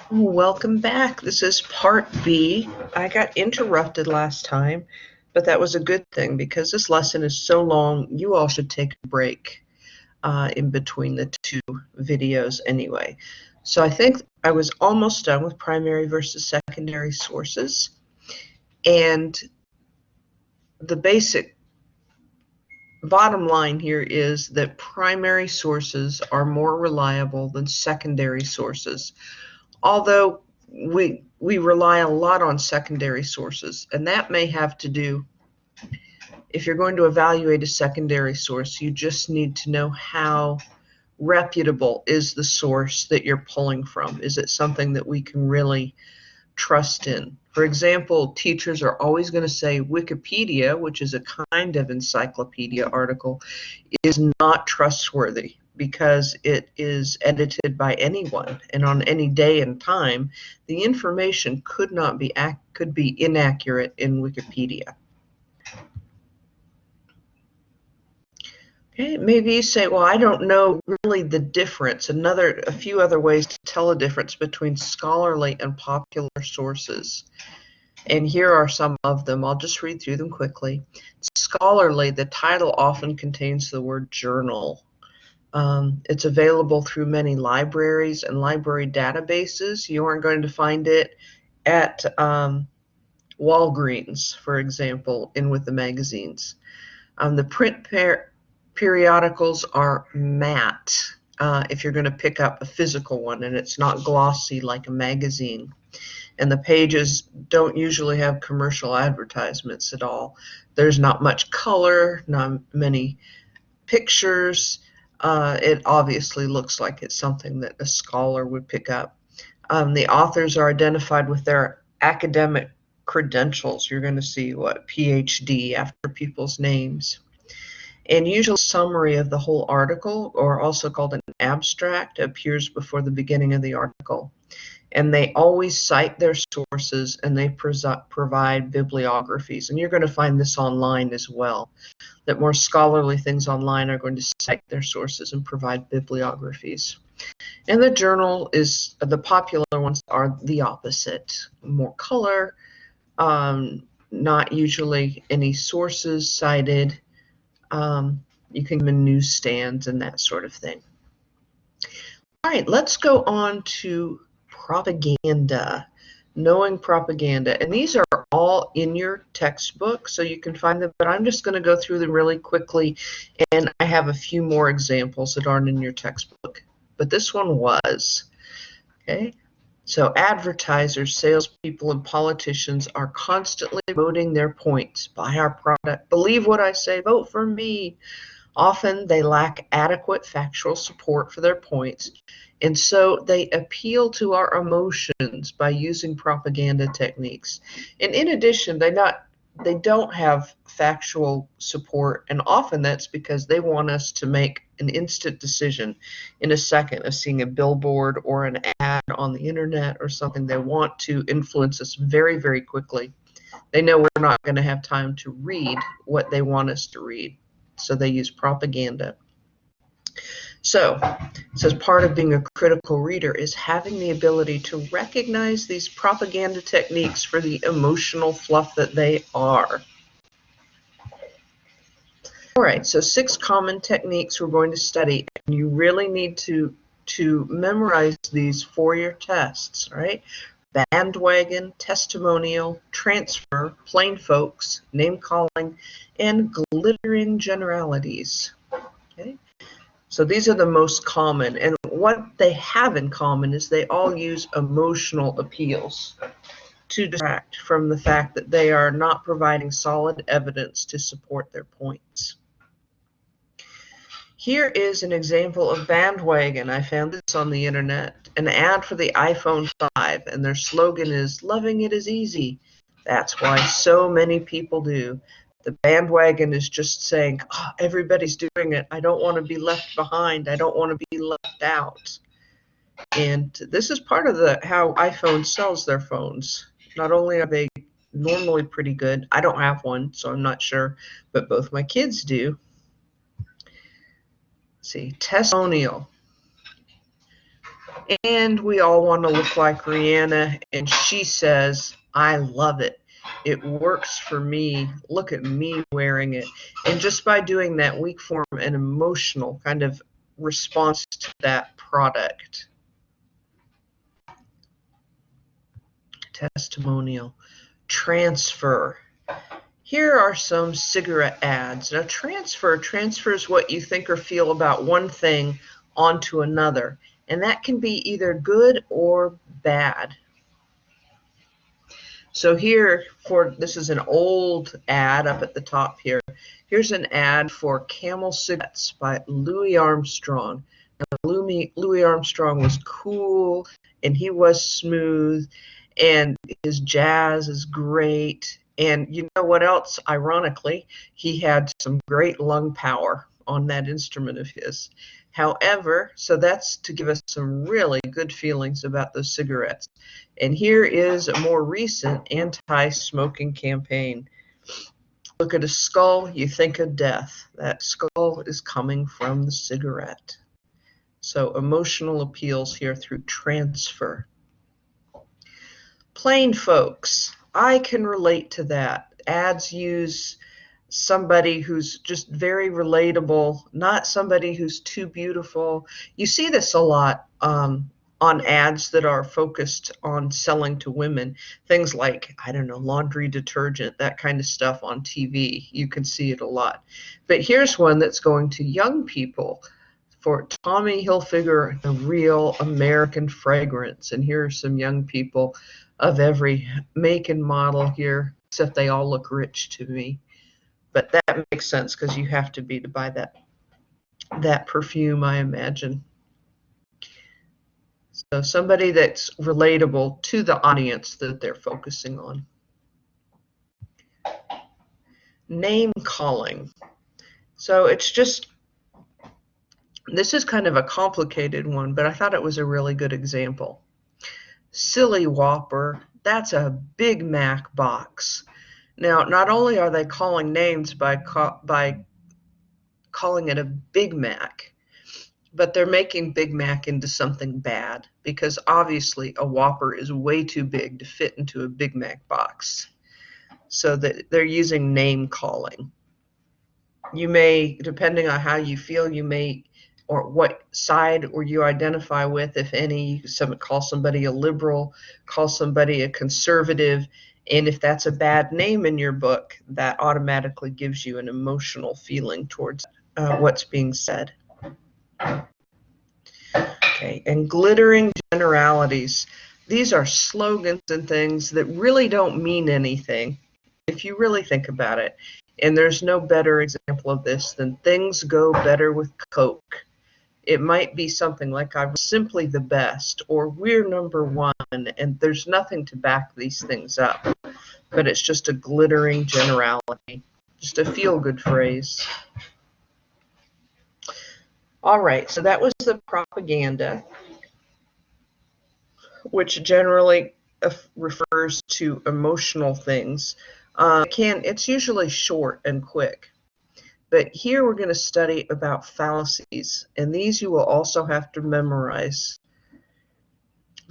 Welcome back. This is part B. I got interrupted last time, but that was a good thing because this lesson is so long, you all should take a break in between the two videos anyway. So I think I was almost done with primary versus secondary sources. And the basic bottom line here is that primary sources are more reliable than secondary sources. Although we rely a lot on secondary sources, and that may have to do, if you're going to evaluate a secondary source, you just need to know how reputable is the source that you're pulling from. Is it something that we can really trust in? For example, teachers are always going to say Wikipedia, which is a kind of encyclopedia article, is not trustworthy because it is edited by anyone, and on any day and time, the information could be inaccurate in Wikipedia. Okay, maybe you say, well, I don't know really the difference. A few other ways to tell a difference between scholarly and popular sources. And here are some of them. I'll just read through them quickly. Scholarly, the title often contains the word journal. It's available through many libraries and library databases. You aren't going to find it at Walgreens, for example, in with the magazines. The print periodicals are matte if you're going to pick up a physical one, and it's not glossy like a magazine. And the pages don't usually have commercial advertisements at all. There's not much color, not many pictures. It obviously looks like it's something that a scholar would pick up. The authors are identified with their academic credentials. You're going to see what PhD after people's names. And usually a summary of the whole article, or also called an abstract, appears before the beginning of the article. And they always cite their sources, and they provide bibliographies. And you're going to find this online as well, that more scholarly things online are going to cite their sources and provide bibliographies. And the journal is, the popular ones are the opposite. More color, not usually any sources cited. You can get newsstands and that sort of thing. All right, let's go on to propaganda, knowing propaganda. And these are all in your textbook, so you can find them, but I'm just going to go through them really quickly, and I have a few more examples that aren't in your textbook, but this one was. Okay, so advertisers, salespeople, and politicians are constantly promoting their points. Buy our product, believe what I say, vote for me. Often they lack adequate factual support for their points, and so they appeal to our emotions by using propaganda techniques. And in addition, they don't have factual support, and often that's because they want us to make an instant decision in a second of seeing a billboard or an ad on the internet or something. They want to influence us very, very quickly. They know we're not going to have time to read what they want us to read, so they use propaganda. So it says part of being a critical reader is having the ability to recognize these propaganda techniques for the emotional fluff that they are. All right, so 6 common techniques we're going to study, and you really need to memorize these for your tests, right? Bandwagon, testimonial, transfer, plain folks, name calling, and glittering generalities. Okay? So these are the most common, and what they have in common is they all use emotional appeals to distract from the fact that they are not providing solid evidence to support their points. Here is an example of Bandwagon. I found this on the internet, an ad for the iPhone 5, and their slogan is, "Loving it is easy." That's why so many people do. The bandwagon is just saying, oh, everybody's doing it. I don't want to be left behind. I don't want to be left out. And this is part of how iPhone sells their phones. Not only are they normally pretty good, I don't have one, so I'm not sure, but both my kids do. Let's see, testimonial. And we all want to look like Rihanna, and she says, I love it. It works for me. Look at me wearing it. And just by doing that, we form an emotional kind of response to that product. Testimonial. Transfer. Here are some cigarette ads. Now, transfers what you think or feel about one thing onto another, and that can be either good or bad. So here, this is an old ad up at the top here. Here's an ad for Camel cigarettes by Louis Armstrong. Now, Louis Armstrong was cool, and he was smooth, and his jazz is great. And you know what else? Ironically, he had some great lung power on that instrument of his. However, so that's to give us some really good feelings about those cigarettes. And here is a more recent anti-smoking campaign. Look at a skull, you think of death. That skull is coming from the cigarette. So emotional appeals here through transfer. Plain folks, I can relate to that. Ads use somebody who's just very relatable, not somebody who's too beautiful. You see this a lot on ads that are focused on selling to women. Things like, I don't know, laundry detergent, that kind of stuff on TV. You can see it a lot. But here's one that's going to young people for Tommy Hilfiger, the real American fragrance. And here are some young people of every make and model here, except they all look rich to me. But that makes sense because you have to be to buy that perfume, I imagine. So somebody that's relatable to the audience that they're focusing on. Name calling. So it's just, this is kind of a complicated one, but I thought it was a really good example. Silly Whopper, that's a Big Mac box. Now, not only are they calling names by calling it a Big Mac, but they're making Big Mac into something bad because obviously a Whopper is way too big to fit into a Big Mac box. So that they're using name calling. You may, depending on how you feel, you may, or what side or you identify with, if any, call somebody a liberal, call somebody a conservative, and if that's a bad name in your book, that automatically gives you an emotional feeling towards what's being said. Okay, and glittering generalities. These are slogans and things that really don't mean anything if you really think about it. And there's no better example of this than things go better with Coke. It might be something like I'm simply the best or we're number one, and there's nothing to back these things up. But it's just a glittering generality, just a feel-good phrase. All right, so that was the propaganda, which generally refers to emotional things. It's usually short and quick. But here we're going to study about fallacies, and these you will also have to memorize.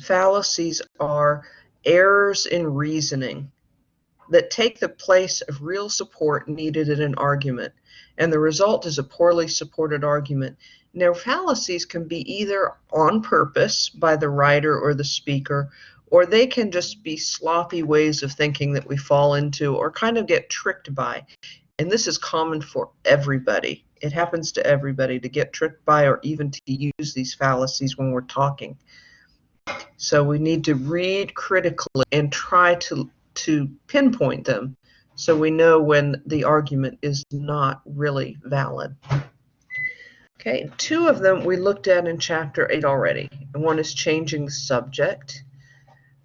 Fallacies are errors in reasoning that take the place of real support needed in an argument, and the result is a poorly supported argument. Now, fallacies can be either on purpose by the writer or the speaker, or they can just be sloppy ways of thinking that we fall into or kind of get tricked by. And this is common for everybody. It happens to everybody to get tricked by or even to use these fallacies when we're talking. So we need to read critically and try to pinpoint them so we know when the argument is not really valid. Okay, two of them we looked at in chapter 8 already. One is changing the subject.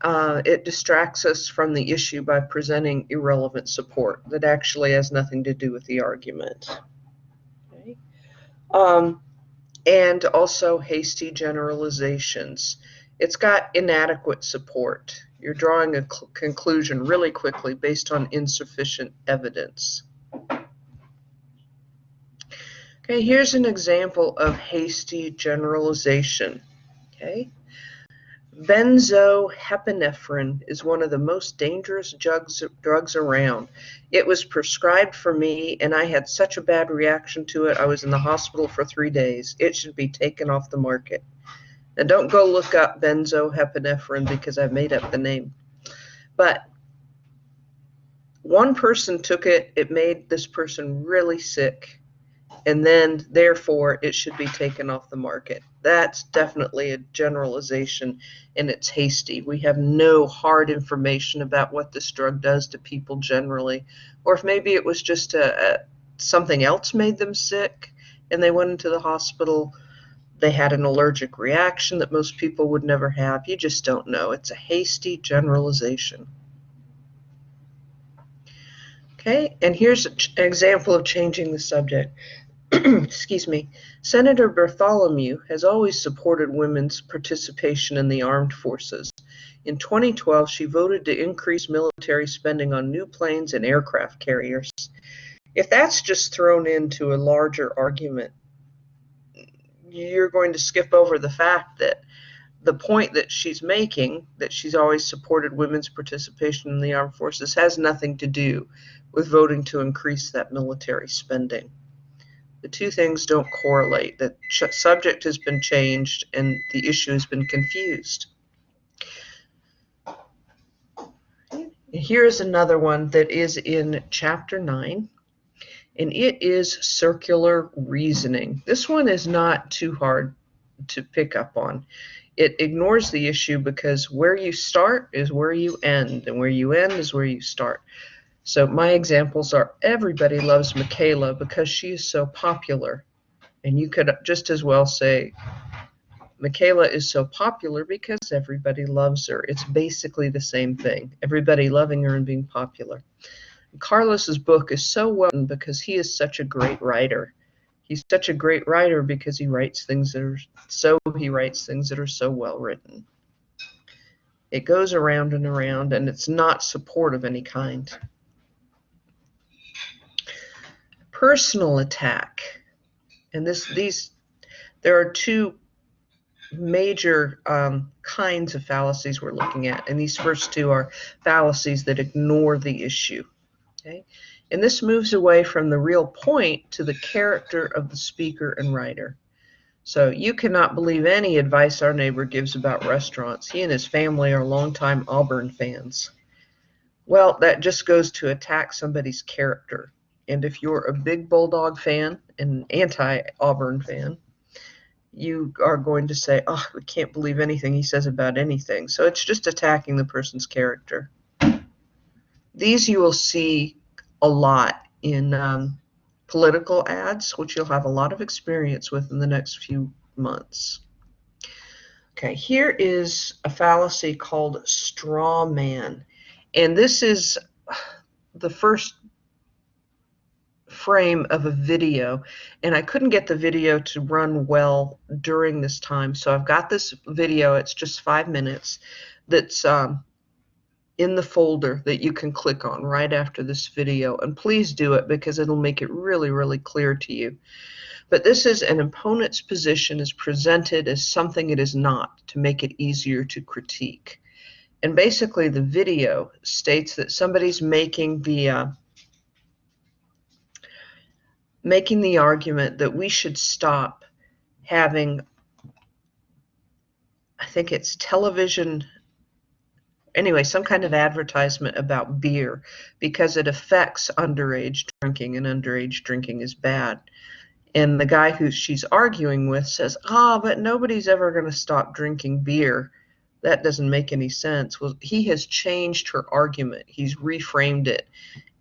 It distracts us from the issue by presenting irrelevant support that actually has nothing to do with the argument. Okay. And also hasty generalizations. It's got inadequate support. You're drawing a conclusion really quickly based on insufficient evidence. Okay, here's an example of hasty generalization. Okay. Benzoepinephrine is one of the most dangerous drugs around. It was prescribed for me, and I had such a bad reaction to it. I was in the hospital for 3 days. It should be taken off the market. And don't go look up benzoepinephrine because I've made up the name. But one person took it. It made this person really sick. And then, therefore, it should be taken off the market. That's definitely a generalization, and it's hasty. We have no hard information about what this drug does to people generally, or if maybe it was just something else made them sick, and they went into the hospital. They had an allergic reaction that most people would never have. You just don't know. It's a hasty generalization. Okay, and here's an example of changing the subject. Excuse me. Senator Bartholomew has always supported women's participation in the armed forces. In 2012, she voted to increase military spending on new planes and aircraft carriers. If that's just thrown into a larger argument, you're going to skip over the fact that the point that she's making, that she's always supported women's participation in the armed forces, has nothing to do with voting to increase that military spending. The two things don't correlate. The subject has been changed and the issue has been confused. Here is another one that is in Chapter 9, and it is circular reasoning. This one is not too hard to pick up on. It ignores the issue because where you start is where you end, and where you end is where you start. So my examples are: everybody loves Michaela because she is so popular. And you could just as well say Michaela is so popular because everybody loves her. It's basically the same thing. Everybody loving her and being popular. Carlos's book is so well written because he is such a great writer. He's such a great writer because he writes things that are so well written. It goes around and around, and it's not support of any kind. Personal attack. And there are two major kinds of fallacies we're looking at, and these first two are fallacies that ignore the issue. Okay, and this moves away from the real point to the character of the speaker and writer. So you cannot believe any advice our neighbor gives about restaurants. He and his family are longtime Auburn fans. Well, that just goes to attack somebody's character. And if you're a big Bulldog fan and anti-Auburn fan, you are going to say, oh, we can't believe anything he says about anything. So it's just attacking the person's character. These you will see a lot in political ads, which you'll have a lot of experience with in the next few months. Okay, here is a fallacy called straw man. And this is the first frame of a video, and I couldn't get the video to run well during this time, so I've got this video. It's just 5 minutes that's in the folder that you can click on right after this video, and please do it because it'll make it really, really clear to you. But this is an opponent's position is presented as something it is not to make it easier to critique. And basically the video states that somebody's making the argument that we should stop having, I think it's television, anyway, some kind of advertisement about beer because it affects underage drinking, and underage drinking is bad. And the guy who she's arguing with says, but nobody's ever going to stop drinking beer. That doesn't make any sense. Well, he has changed her argument. He's reframed it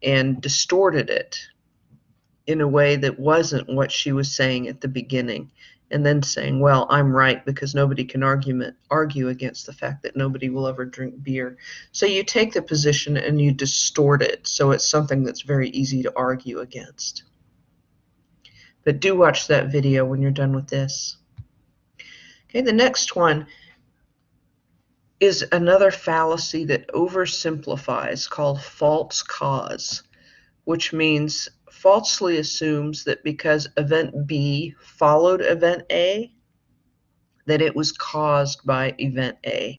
and distorted it in a way that wasn't what she was saying at the beginning, and then saying, well, I'm right because nobody can argue against the fact that nobody will ever drink beer. So you take the position and you distort it so it's something that's very easy to argue against. But do watch that video when you're done with this. Okay, the next one is another fallacy that oversimplifies, called false cause, which means falsely assumes that because event B followed event A, that it was caused by event A.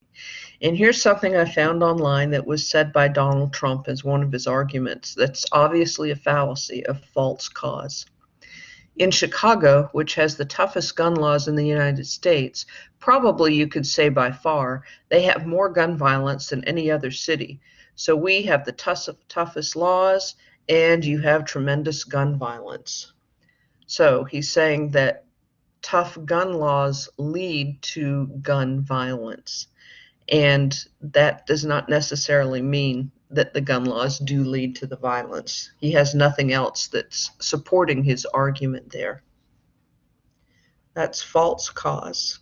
And here's something I found online that was said by Donald Trump as one of his arguments that's obviously a fallacy, a false cause. In Chicago, which has the toughest gun laws in the United States, probably you could say by far, they have more gun violence than any other city. So we have the toughest laws, and you have tremendous gun violence. So he's saying that tough gun laws lead to gun violence. And that does not necessarily mean that the gun laws do lead to the violence. He has nothing else that's supporting his argument there. That's false cause.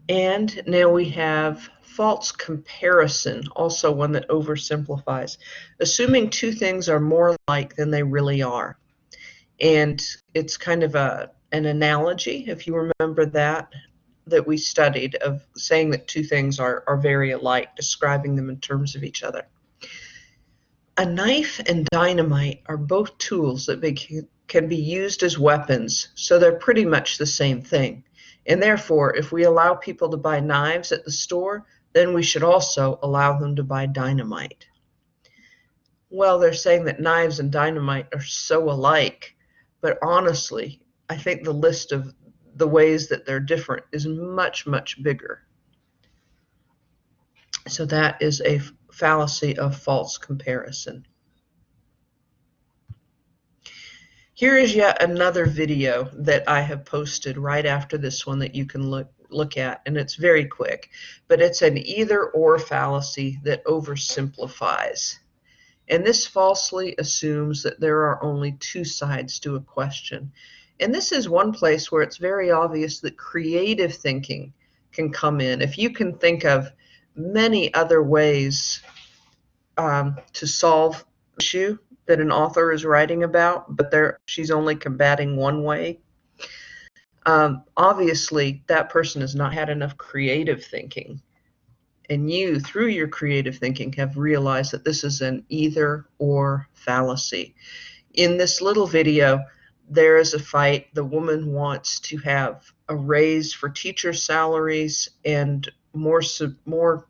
And now we have false comparison, also one that oversimplifies, assuming two things are more alike than they really are. And it's kind of an analogy, if you remember that we studied, of saying that two things are very alike, describing them in terms of each other. A knife and dynamite are both tools that can be used as weapons, so they're pretty much the same thing. And therefore, if we allow people to buy knives at the store, then we should also allow them to buy dynamite. Well, they're saying that knives and dynamite are so alike, but honestly, I think the list of the ways that they're different is much, much bigger. So that is a fallacy of false comparison. Here is yet another video that I have posted right after this one that you can look at, and it's very quick, but it's an either-or fallacy that oversimplifies. And this falsely assumes that there are only two sides to a question. And this is one place where it's very obvious that creative thinking can come in. If you can think of many other ways to solve the issue that an author is writing about, but she's only combating one way, obviously that person has not had enough creative thinking. And you, through your creative thinking, have realized that this is an either-or fallacy. In this little video, there is a fight. The woman wants to have a raise for teacher salaries and more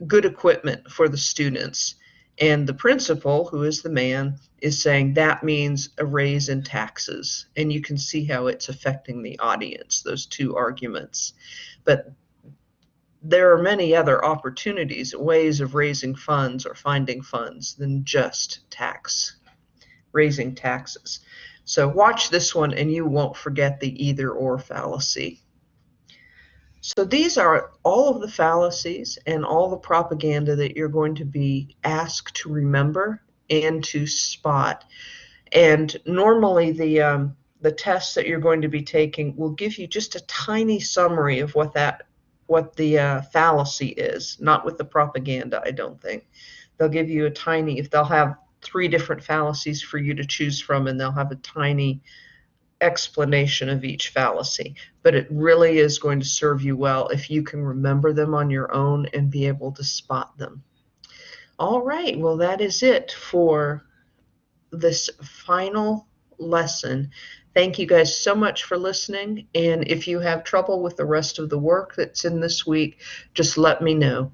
good equipment for the students. And the principal, who is the man, is saying that means a raise in taxes. And you can see how it's affecting the audience, those two arguments. But there are many other opportunities, ways of raising funds or finding funds than just raising taxes. So watch this one and you won't forget the either-or fallacy. So these are all of the fallacies and all the propaganda that you're going to be asked to remember and to spot. And normally the tests that you're going to be taking will give you just a tiny summary of what the fallacy is, not with the propaganda, I don't think. They'll give you they'll have 3 different fallacies for you to choose from, and they'll have a tiny explanation of each fallacy. But it really is going to serve you well if you can remember them on your own and be able to spot them. All right, well, that is it for this final lesson. Thank you guys so much for listening. And if you have trouble with the rest of the work that's in this week, just let me know.